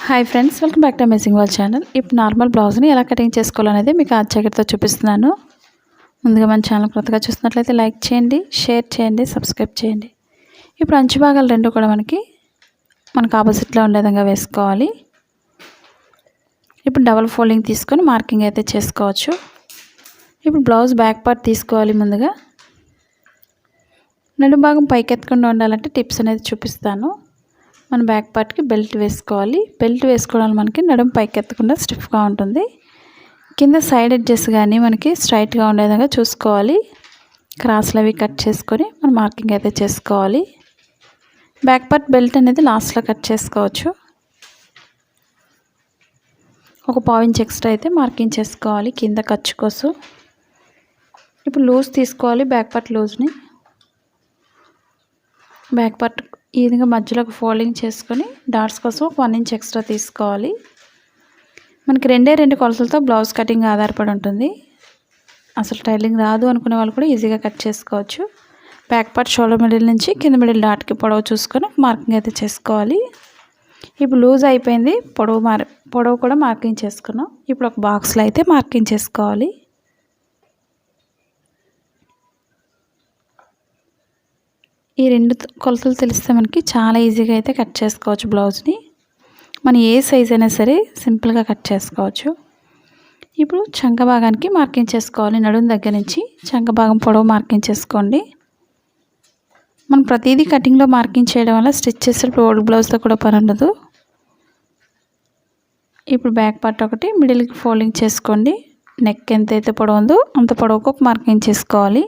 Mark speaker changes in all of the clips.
Speaker 1: Hi friends, welcome back to amazing world channel. ఇప్పుడు normal బ్లౌజ్ని ఎలా కటింగ్ చేసుకోవాలనేది మీకు ఆ జాకెట్తో చూపిస్తున్నాను. ముందుగా మన ఛానల్ కొత్తగా చూసినట్లయితే లైక్ చేయండి, షేర్ చేయండి, సబ్స్క్రైబ్ చేయండి. ఇప్పుడు అంచు భాగాలు రెండు కూడా మనకు ఆపోజిట్లో ఉండే విధంగా వేసుకోవాలి. ఇప్పుడు డబుల్ ఫోల్డింగ్ తీసుకొని మార్కింగ్ అయితే చేసుకోవచ్చు. ఇప్పుడు బ్లౌజ్ బ్యాక్ పార్ట్ తీసుకోవాలి. ముందుగా నడుము భాగం పైకెత్తకుండా ఉండాలంటే టిప్స్ అనేది చూపిస్తాను. మన బ్యాక్ పార్ట్కి బెల్ట్ వేసుకోవాలి. బెల్ట్ వేసుకోవడం మనకి నడుము పైకి ఎత్తకుండా స్టిఫ్గా ఉంటుంది. కింద సైడ్ ఎడ్జెస్ కానీ మనకి స్ట్రైట్గా ఉండే విధంగా చూసుకోవాలి. క్రాస్లు అవి కట్ చేసుకొని మనం మార్కింగ్ అయితే చేసుకోవాలి. బ్యాక్ పార్ట్ బెల్ట్ అనేది లాస్ట్లో కట్ చేసుకోవచ్చు. ఒక పావు ఇంచ్ ఎక్స్ట్రా అయితే మార్కింగ్ చేసుకోవాలి కింద ఖర్చు కోసం. ఇప్పుడు లూజ్ తీసుకోవాలి. బ్యాక్ పార్ట్ లూజ్ని బ్యాక్ పార్ట్ ఈ విధంగా మధ్యలోకి ఫోల్డింగ్ చేసుకొని డాట్స్ కోసం ఒక 1 ఇంచ్ ఎక్స్ట్రా తీసుకోవాలి. మనకి రెండు కొలతలతో బ్లౌజ్ కటింగ్ ఆధారపడి ఉంటుంది. అసలు టైలింగ్ రాదు అనుకునే వాళ్ళు కూడా ఈజీగా కట్ చేసుకోవచ్చు. బ్యాక్ పార్ట్ షోల్డర్ మిడిల్ నుంచి కింద మిడిల్ డాట్కి పొడవు చూసుకొని మార్కింగ్ అయితే చేసుకోవాలి. ఇప్పుడు లూజ్ అయిపోయింది. పొడవు కూడా మార్కింగ్ చేసుకున్నాం. ఇప్పుడు ఒక బాక్స్లో అయితే మార్కింగ్ చేసుకోవాలి. ఈ రెండు కొలతలు తెలిస్తే మనకి చాలా ఈజీగా అయితే కట్ చేసుకోవచ్చు బ్లౌజ్ని. మనం ఏ సైజ్ అయినా సరే సింపుల్గా కట్ చేసుకోవచ్చు. ఇప్పుడు చంక భాగానికి మార్కింగ్ చేసుకోవాలి. నడుము దగ్గర నుంచి చంక భాగం పొడవు మార్కింగ్ చేసుకోండి. మనం ప్రతిదీ కటింగ్లో మార్కింగ్ చేయడం వల్ల స్టిచ్ చేసేటప్పుడు ఓల్డ్ బ్లౌజ్తో కూడా పని ఉండదు. ఇప్పుడు బ్యాక్ పార్ట్ ఒకటి మిడిల్కి ఫోల్డింగ్ చేసుకోండి. నెక్ ఎంతైతే పొడవు ఉందో అంత పొడవుకు ఒక మార్కింగ్ చేసుకోవాలి.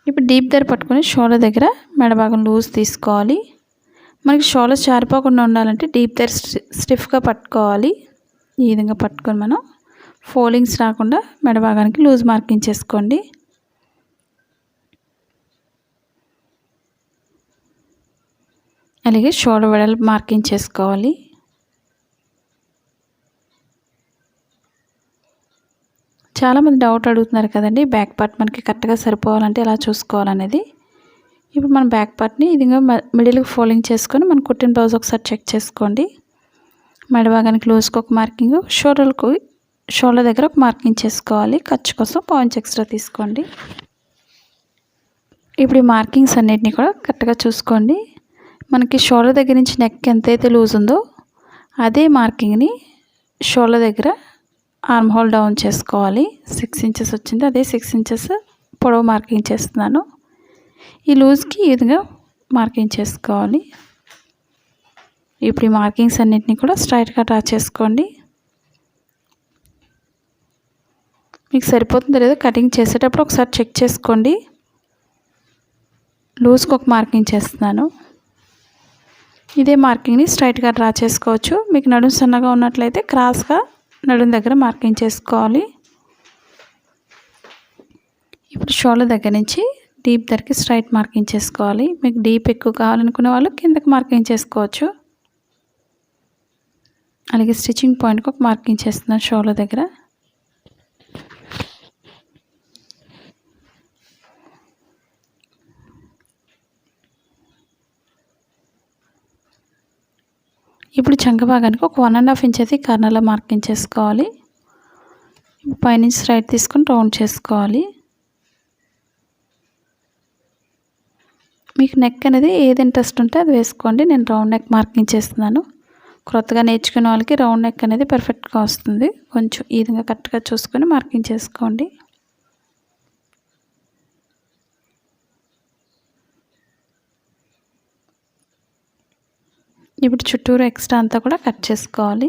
Speaker 1: ఇప్పుడు డీప్ దగ్గర పట్టుకొని షోల్డర్ దగ్గర మెడ భాగం లూజ్ తీసుకోవాలి. మనకి షోల్డర్ జారిపోకుండా ఉండాలంటే డీప్ దగ్గర స్టిఫ్గా పట్టుకోవాలి. ఈ విధంగా పట్టుకొని మనం ఫోల్డింగ్స్ రాకుండా మెడ భాగానికి లూజ్ మార్కింగ్ చేసుకోండి. అలాగే షోల్డర్ వెడల్పు మార్కింగ్ చేసుకోవాలి. చాలామంది డౌట్ అడుగుతున్నారు కదండి, బ్యాక్ పార్ట్ మనకి కరెక్ట్గా సరిపోవాలంటే ఎలా చూసుకోవాలనేది. ఇప్పుడు మన బ్యాక్ పార్ట్ని ఇదిగా మిడిల్కి ఫోల్డింగ్ చేసుకొని మన కుట్టిన బ్లౌజ్ ఒకసారి చెక్ చేసుకోండి. మెడ భాగానికి లూజ్కి ఒక మార్కింగ్, షోల్డర్ దగ్గర ఒక మార్కింగ్ చేసుకోవాలి. ఖర్చు కోసం పావు ఇంచ్ ఎక్స్ట్రా తీసుకోండి. ఇప్పుడు ఈ మార్కింగ్స్ అన్నిటిని కూడా కరెక్ట్గా చూసుకోండి. మనకి షోల్డర్ దగ్గర నుంచి నెక్ ఎంతైతే లూజ్ ఉందో అదే మార్కింగ్ని షోల్డర్ దగ్గర ఆర్మ్ హోల్ డౌన్ చేసుకోవాలి. 6 ఇంచెస్ వచ్చింది. అదే 6 ఇంచెస్ పొడవు మార్కింగ్ చేస్తున్నాను. ఈ లూజ్కి ఈ విధంగా మార్కింగ్ చేసుకోవాలి. ఇప్పుడు ఈ మార్కింగ్స్ అన్నింటినీ కూడా స్ట్రైట్గా డ్రా చేసుకోండి. మీకు సరిపోతుందో లేదో కటింగ్ చేసేటప్పుడు ఒకసారి చెక్ చేసుకోండి. లూజ్కి ఒక మార్కింగ్ చేస్తున్నాను. ఇదే మార్కింగ్ని స్ట్రైట్గా డ్రా చేసుకోవచ్చు. మీకు నడుము సన్నగా ఉన్నట్లయితే క్రాస్గా నడుము దగ్గర మార్కింగ్ చేసుకోవాలి. ఇప్పుడు షోల్డర్ దగ్గర నుంచి డీప్ దగ్గరికి స్ట్రైట్ మార్కింగ్ చేసుకోవాలి. మీకు డీప్ ఎక్కువ కావాలనుకునే వాళ్ళు కిందకి మార్కింగ్ చేసుకోవచ్చు. అలాగే స్టిచ్చింగ్ పాయింట్కి ఒక మార్కింగ్ చేస్తున్నాను షోల్డర్ దగ్గర. ఇప్పుడు చంక భాగానికి ఒక 1.5 ఇంచ్ అయితే కార్నర్లో మార్కింగ్ చేసుకోవాలి. పైనుంచి స్ట్రైట్ తీసుకొని రౌండ్ చేసుకోవాలి. మీకు నెక్ అనేది ఏది ఇంట్రెస్ట్ ఉంటే అది వేసుకోండి. నేను రౌండ్ నెక్ మార్కింగ్ చేస్తున్నాను. కొత్తగా నేర్చుకునే వాళ్ళకి రౌండ్ నెక్ అనేది పర్ఫెక్ట్గా వస్తుంది. కొంచెం ఈ విధంగా కరెక్ట్గా చూసుకొని మార్కింగ్ చేసుకోండి. ఇప్పుడు చుట్టూరు ఎక్స్ట్రా అంతా కూడా కట్ చేసుకోవాలి.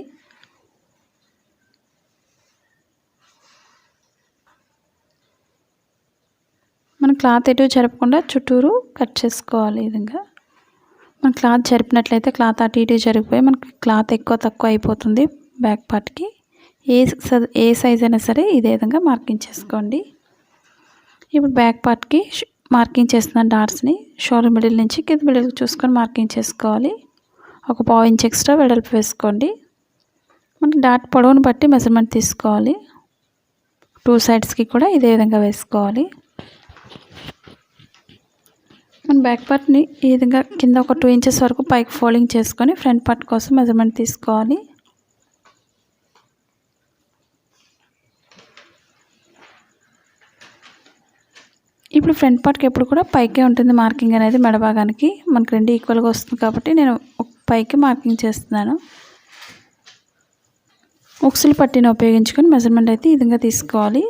Speaker 1: మనం క్లాత్ ఎటు జరపకుండా చుట్టూరు కట్ చేసుకోవాలి. ఈ విధంగా మన క్లాత్ జరిపినట్లయితే క్లాత్ అటు ఇటు జరిగిపోయి మనకి క్లాత్ ఎక్కువ తక్కువ అయిపోతుంది. బ్యాక్ పార్ట్కి ఏ సైజ్ అయినా సరే ఇదే విధంగా మార్కింగ్ చేసుకోండి. ఇప్పుడు బ్యాక్ పార్ట్కి మార్కింగ్ చేస్తున్న డాట్స్ని షోల్డర్ మిడిల్ నుంచి కింద మిడిల్కి చూసుకొని మార్కింగ్ చేసుకోవాలి. ఒక పావు ఇంచ్ ఎక్స్ట్రా వెడల్పు వేసుకోండి. మనకి డాట్ పొడవును బట్టి మెజర్మెంట్ తీసుకోవాలి. 2 సైడ్స్కి కూడా ఇదే విధంగా వేసుకోవాలి. మన బ్యాక్ పార్ట్ని ఈ విధంగా కింద ఒక 2 ఇంచెస్ వరకు పైకి ఫోల్డింగ్ చేసుకొని ఫ్రంట్ పార్ట్ కోసం మెజర్మెంట్ తీసుకోవాలి. ఇప్పుడు ఫ్రంట్ పార్ట్కి ఎప్పుడు కూడా పైకే ఉంటుంది మార్కింగ్ అనేది మెడ భాగానికి. మనకు 2 ఈక్వల్గా వస్తుంది కాబట్టి నేను పైకి మార్కింగ్ చేస్తున్నాను. ఉక్సులు పట్టీని ఉపయోగించుకొని మెజర్మెంట్ అయితే ఈ విధంగా తీసుకోవాలి.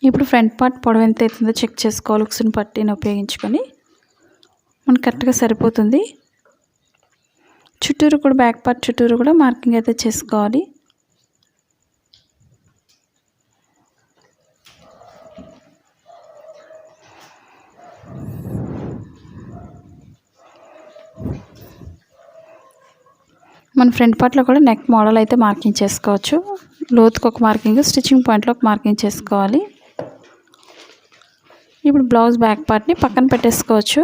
Speaker 1: ఇప్పుడు ఫ్రంట్ పార్ట్ పొడవు ఎంత అవుతుందో చెక్ చేసుకోవాలి. ఉక్సులు పట్టీని ఉపయోగించుకొని మనకు కరెక్ట్గా సరిపోతుంది. చుట్టూరు కూడా బ్యాక్ పార్ట్ చుట్టూరు కూడా మార్కింగ్ అయితే చేసుకోవాలి. మన ఫ్రంట్ పార్ట్లో కూడా నెక్ మోడల్ అయితే మార్కింగ్ చేసుకోవచ్చు. లోతుకు ఒక మార్కింగ్, స్టిచ్చింగ్ పాయింట్లో ఒక మార్కింగ్ చేసుకోవాలి. ఇప్పుడు బ్లౌజ్ బ్యాక్ పార్ట్ని పక్కన పెట్టేసుకోవచ్చు.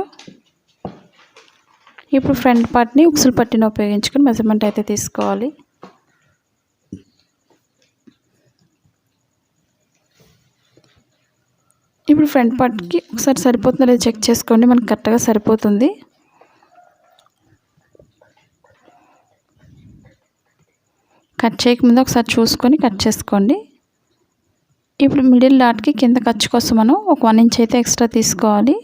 Speaker 1: ఇప్పుడు ఫ్రంట్ పార్ట్ని ఉక్సులు పట్టీని ఉపయోగించుకొని మెజర్మెంట్ అయితే తీసుకోవాలి. ఇప్పుడు ఫ్రంట్ పార్ట్కి ఒకసారి సరిపోతుందో లేదో చెక్ చేసుకోండి. మనకు కరెక్ట్గా సరిపోతుంది. కట్ చేయకముందు ఒకసారి చూసుకొని కట్ చేసుకోండి. ఇప్పుడు మిడిల్ డాట్కి కింద ఖర్చు కోసం మనం ఒక 1 ఇంచ్ అయితే ఎక్స్ట్రా తీసుకోవాలి.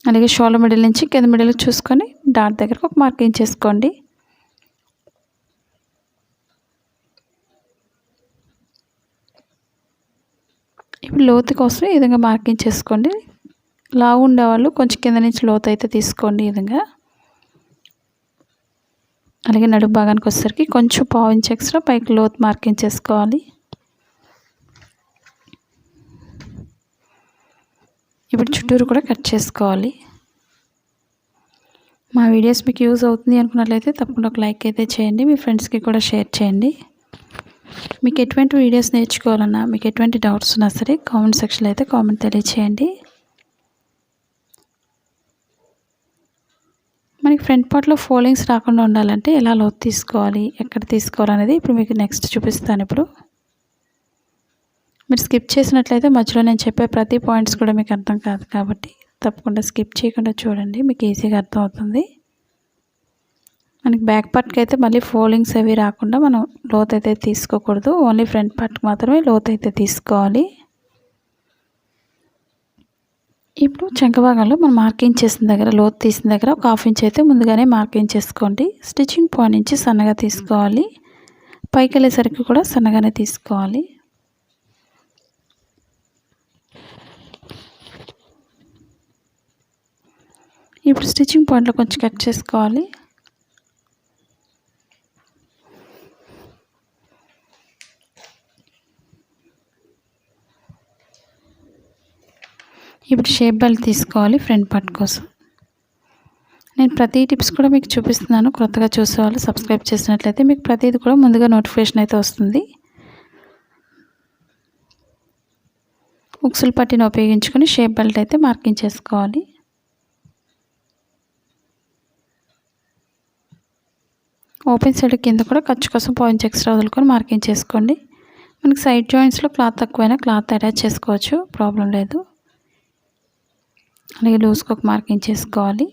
Speaker 1: అలాగే షోల్డర్ మిడిల్ నుంచి కింద మిడిల్ చూసుకొని డాట్ దగ్గరకు ఒక మార్కింగ్ చేసుకోండి. ఇప్పుడు లోతు కోసం ఈ విధంగా మార్కింగ్ చేసుకోండి. లావు ఉండేవాళ్ళు కొంచెం కింద నుంచి లోతు అయితే తీసుకోండి ఈ విధంగా. అలాగే నడుము భాగానికి వచ్చేసరికి కొంచెం 1/2 ఇంచ్ ఎక్స్ట్రా పైకి లోతు మార్కింగ్ చేసుకోవాలి. ఇప్పుడు చుట్టూరు కూడా కట్ చేసుకోవాలి. మా వీడియోస్ మీకు యూజ్ అవుతుంది అనుకున్నట్లయితే తప్పకుండా ఒక లైక్ అయితే చేయండి. మీ ఫ్రెండ్స్కి కూడా షేర్ చేయండి. మీకు ఎటువంటి వీడియోస్ నేర్చుకోవాలన్నా, మీకు ఎటువంటి డౌట్స్ ఉన్నా సరే కామెంట్ సెక్షన్లో అయితే కామెంట్ తెలియచేయండి. మనకి ఫ్రంట్ పార్ట్లో ఫోల్డింగ్స్ రాకుండా ఉండాలంటే ఎలా లోతు తీసుకోవాలి, ఎక్కడ తీసుకోవాలనేది ఇప్పుడు మీకు నెక్స్ట్ చూపిస్తాను. ఇప్పుడు మీరు స్కిప్ చేసినట్లయితే మధ్యలో నేను చెప్పే ప్రతి పాయింట్స్ కూడా మీకు అర్థం కాదు కాబట్టి తప్పకుండా స్కిప్ చేయకుండా చూడండి, మీకు ఈజీగా అర్థం అవుతుంది. మనకి బ్యాక్ పార్ట్కి అయితే మళ్ళీ ఫోల్డింగ్స్ అవి రాకుండా మనం లోతు అయితే తీసుకోకూడదు. ఓన్లీ ఫ్రంట్ పార్ట్కి మాత్రమే లోతు అయితే తీసుకోవాలి. ఇప్పుడు చంక భాగంలో మనం మార్కింగ్ చేసిన దగ్గర, లోతు తీసిన దగ్గర ఒక 1/2 ఇంచ్ అయితే ముందుగానే మార్కింగ్ చేసుకోండి. స్టిచ్చింగ్ పాయింట్ నుంచి సన్నగా తీసుకోవాలి. పైకి వెళ్ళేసరికి కూడా సన్నగానే తీసుకోవాలి. ఇప్పుడు స్టిచ్చింగ్ పాయింట్లో కొంచెం కట్ చేసుకోవాలి. ఇప్పుడు షేప్ బెల్ట్ తీసుకోవాలి ఫ్రంట్ పార్ట్ కోసం. నేను ప్రతి టిప్స్ కూడా మీకు చూపిస్తున్నాను. కొత్తగా చూసేవాళ్ళు సబ్స్క్రైబ్ చేసినట్లయితే మీకు ప్రతిదీ కూడా ముందుగా నోటిఫికేషన్ అయితే వస్తుంది. ఉక్సులు పట్టీని ఉపయోగించుకొని షేప్ బెల్ట్ అయితే మార్కింగ్ చేసుకోవాలి. ఓపెన్ సైడ్ కింద కూడా ఖర్చు కోసం 1/2 ఇంచ్ ఎక్స్ట్రా వదులుకొని మార్కింగ్ చేసుకోండి. మనకి సైడ్ జాయింట్స్లో క్లాత్ తక్కువైనా క్లాత్ అటాచ్ చేసుకోవచ్చు, ప్రాబ్లం లేదు. అలాగే లూజ్కి ఒక మార్కింగ్ చేసుకోవాలి.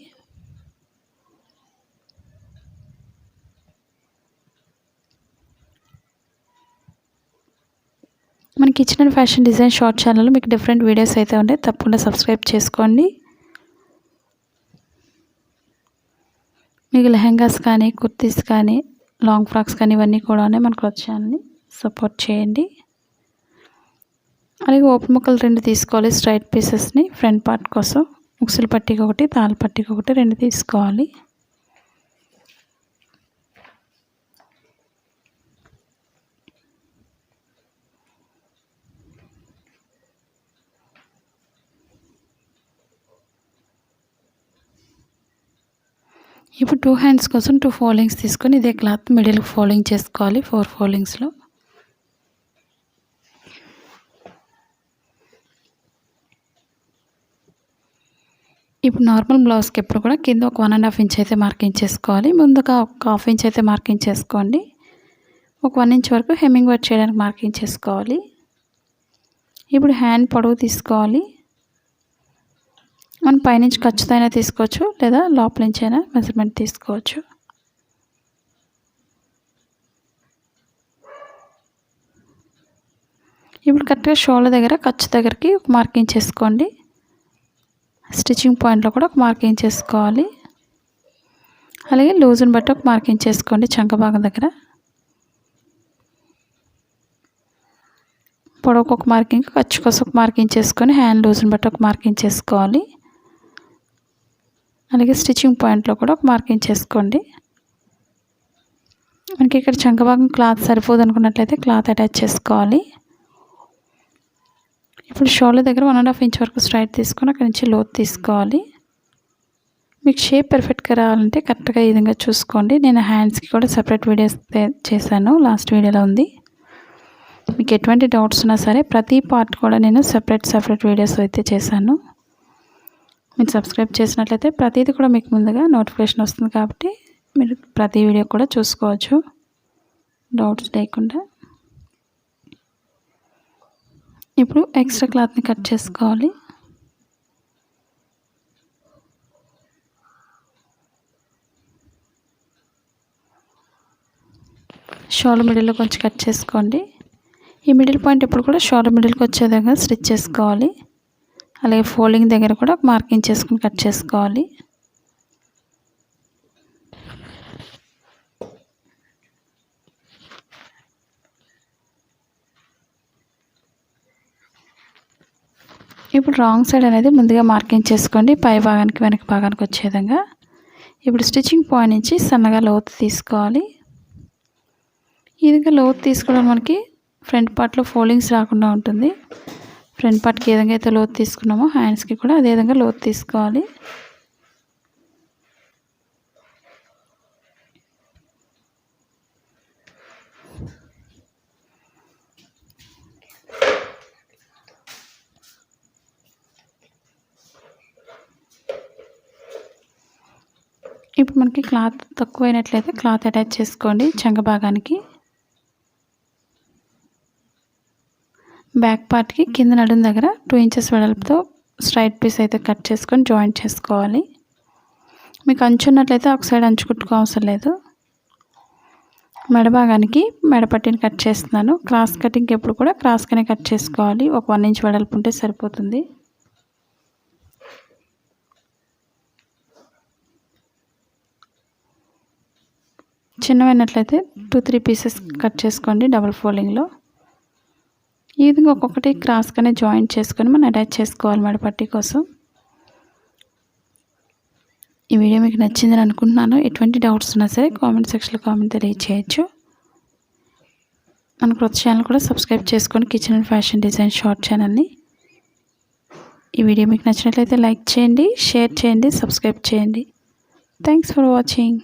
Speaker 1: మన kitchen and fashion design short ఛానల్లో మీకు డిఫరెంట్ వీడియోస్ అయితే ఉంటాయి, తప్పకుండా సబ్స్క్రైబ్ చేసుకోండి. మీకు లెహంగాస్ కానీ, కుర్తీస్ కానీ, లాంగ్ ఫ్రాక్స్ కానీ ఇవన్నీ కూడా ఉన్నాయి. మన క్లాత్ ఛానల్ని సపోర్ట్ చేయండి. అలాగే ఓపెన్ ముక్కలు 2 తీసుకోవాలి. స్ట్రైట్ పీసెస్ని ఫ్రంట్ పార్ట్ కోసం ఉక్సులు పట్టీకి ఒకటి, తాళ్ళ పట్టీకి ఒకటి 2 తీసుకోవాలి. ఇప్పుడు 2 హ్యాండ్స్ కోసం 2 ఫోల్డింగ్స్ తీసుకొని ఇదే క్లాత్ మిడిల్కి ఫోల్డింగ్ చేసుకోవాలి. 4 ఫోల్డింగ్స్లో ఇప్పుడు నార్మల్ బ్లౌజ్కి ఎప్పుడు కూడా కింద ఒక 1.5 ఇంచ్ అయితే మార్కింగ్ చేసుకోవాలి. ముందుగా ఒక 1/2 ఇంచ్ అయితే మార్కింగ్ చేసుకోండి. ఒక 1 ఇంచ్ వరకు హెమ్మింగ్ వర్క్ చేయడానికి మార్కింగ్ చేసుకోవాలి. ఇప్పుడు హ్యాండ్ పొడవు తీసుకోవాలి. మనం పైనుంచి ఖర్చుతో అయినా తీసుకోవచ్చు, లేదా లోపల నుంచి అయినా మెజర్మెంట్ తీసుకోవచ్చు. ఇప్పుడు కరెక్ట్గా షోల్డర్ దగ్గర ఖర్చు దగ్గరికి ఒక మార్కింగ్ చేసుకోండి. స్టిచ్చింగ్ పాయింట్లో కూడా ఒక మార్కింగ్ చేసుకోవాలి. అలాగే లూజ్ని బట్టి ఒక మార్కింగ్ చేసుకోండి. చంక భాగం దగ్గర పొడవుకు ఒక మార్కింగ్, ఖర్చు కోసం ఒక మార్కింగ్ చేసుకొని హ్యాండ్ లూజ్ని బట్టి ఒక మార్కింగ్ చేసుకోవాలి. అలాగే స్టిచ్చింగ్ పాయింట్లో కూడా ఒక మార్కింగ్ చేసుకోండి. మనకి ఇక్కడ చంక భాగం క్లాత్ సరిపోదు అనుకున్నట్లయితే క్లాత్ అటాచ్ చేసుకోవాలి. ఇప్పుడు షోల్డర్ దగ్గర 1.5 ఇంచ్ వరకు స్ట్రైట్ తీసుకొని అక్కడి నుంచి లోతు తీసుకోవాలి. మీకు షేప్ పర్ఫెక్ట్గా రావాలంటే కరెక్ట్గా ఈ విధంగా చూసుకోండి. నేను హ్యాండ్స్కి కూడా సపరేట్ వీడియోస్ చేశాను, లాస్ట్ వీడియోలో ఉంది. మీకు ఎటువంటి డౌట్స్ ఉన్నా సరే ప్రతి పార్ట్ కూడా నేను సపరేట్ వీడియోస్ అయితే చేశాను. మీరు సబ్స్క్రైబ్ చేసినట్లయితే ప్రతిదీ కూడా మీకు ముందుగా నోటిఫికేషన్ వస్తుంది, కాబట్టి మీరు ప్రతి వీడియో కూడా చూసుకోవచ్చు డౌట్స్ లేకుండా. ఇప్పుడు ఎక్స్ట్రా క్లాత్ని కట్ చేసుకోవాలి. షోల్డర్ మిడిల్లో కొంచెం కట్ చేసుకోండి. ఈ మిడిల్ పాయింట్ ఎప్పుడు కూడా షోల్డర్ మిడిల్కి వచ్చే విధంగా స్టిచ్ చేసుకోవాలి. అలాగే ఫోల్డింగ్ దగ్గర కూడా మార్కింగ్ చేసుకుని కట్ చేసుకోవాలి. ఇప్పుడు రాంగ్ సైడ్ అనేది ముందుగా మార్కింగ్ చేసుకోండి, పై భాగానికి వెనక భాగానికి వచ్చే విధంగా. ఇప్పుడు స్టిచ్చింగ్ పాయింట్ నుంచి సన్నగా లోతు తీసుకోవాలి. ఈ విధంగా లోతు తీసుకోవడం మనకి ఫ్రంట్ పార్ట్లో ఫోల్డింగ్స్ రాకుండా ఉంటుంది. ఫ్రంట్ పార్ట్కి ఏ విధంగా అయితే లోతు తీసుకున్నామో హ్యాండ్స్కి కూడా అదే విధంగా లోతు తీసుకోవాలి. ఇప్పుడు మనకి క్లాత్ తక్కువైనట్లయితే క్లాత్ అటాచ్ చేసుకోండి. చంక భాగానికి బ్యాక్ పార్ట్కి కింద నడుం దగ్గర 2 ఇంచెస్ వెడల్పుతో స్ట్రైట్ పీస్ అయితే కట్ చేసుకొని జాయింట్ చేసుకోవాలి. మీకు అంచు ఉన్నట్లయితే ఒక సైడ్ అంచు కుట్టుకో అవసరం లేదు. మెడ భాగానికి మెడపట్టిని కట్ చేస్తున్నాను. క్రాస్ కటింగ్ ఎప్పుడు కూడా క్రాస్గానే కట్ చేసుకోవాలి. ఒక 1 ఇంచ్ వెడల్పు ఉంటే సరిపోతుంది. చిన్నవైనట్లయితే 2-3 పీసెస్ కట్ చేసుకోండి డబుల్ ఫోల్డింగ్లో. ఈ విధంగా ఒక్కొక్కటి క్రాస్గానే జాయింట్ చేసుకొని మనం అటాచ్ చేసుకోవాలి మెడపట్టి కోసం. ఈ వీడియో మీకు నచ్చిందని అనుకుంటున్నాను. ఎటువంటి డౌట్స్ ఉన్నా సరే కామెంట్ సెక్షన్లో కామెంట్ తెలియచేయచ్చు. మన కొత్త ఛానల్ కూడా సబ్స్క్రైబ్ చేసుకొని kitchen and fashion design short ఛానల్ని. ఈ వీడియో మీకు నచ్చినట్లయితే లైక్ చేయండి, షేర్ చేయండి, సబ్స్క్రైబ్ చేయండి. Thanks for watching.